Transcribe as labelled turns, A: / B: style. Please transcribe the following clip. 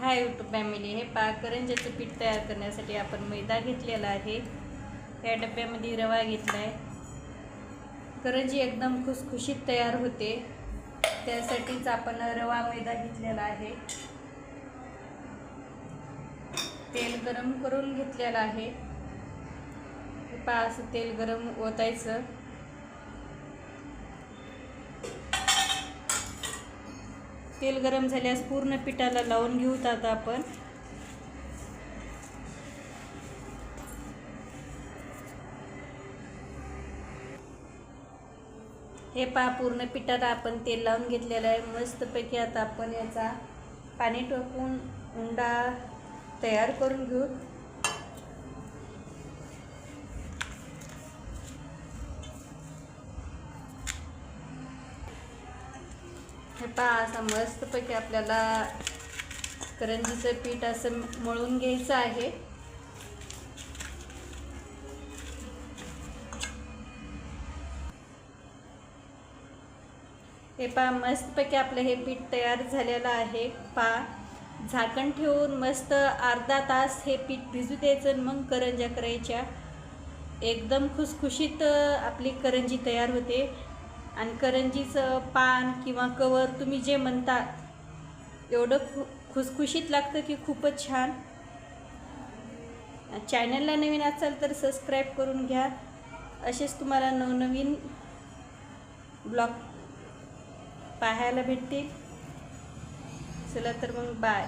A: Hi YouTube family, हे पहा करंज्याचं पीठ तयार करण्यासाठी आपण मैदा घेतलेला आहे। या डब्यामध्ये रवा घेतला आहे। करंजी एकदम खुसखुशीत तयार होते, त्यासाठीच आपण रवा मैदा घेतलेला आहे। तेल गरम करून घेतलेलं आहे। हे पहा, असं तेल गरम ओतायचं। तेल गरम झाल्यास पूर्ण पिठाला लावून घेऊत आता आपण। हे पहा, पूर्ण पिठाला आपण तेल लावून घेतलेलं आहे। मस्तपैकी आता आपण याचा पाणी टाकून उंडा तयार करून घेऊ। हे पहा, असं मस्तपैकी आपल्याला करंजीचं पीठ असं मळून घ्यायचं आहे। हे पहा, मस्तपैकी आपलं हे पीठ तयार झालेलं आहे। पहा, झाकण ठेवून मस्त अर्धा तास हे पीठ भिजू द्यायचं, मग करंज्या करायच्या। एकदम खुसखुशीत आपली करंजी तयार होते। आणि करंजीचं पान किंवा कवर तुम्ही जे म्हणता, एवढं खुसखुशीत लागतं की खूपच छान। चॅनलला नवीन असाल तर सबस्क्राईब करून घ्या, असेच तुम्हाला नवनवीन ब्लॉग पाहायला भेटतील। चला तर मग बाय।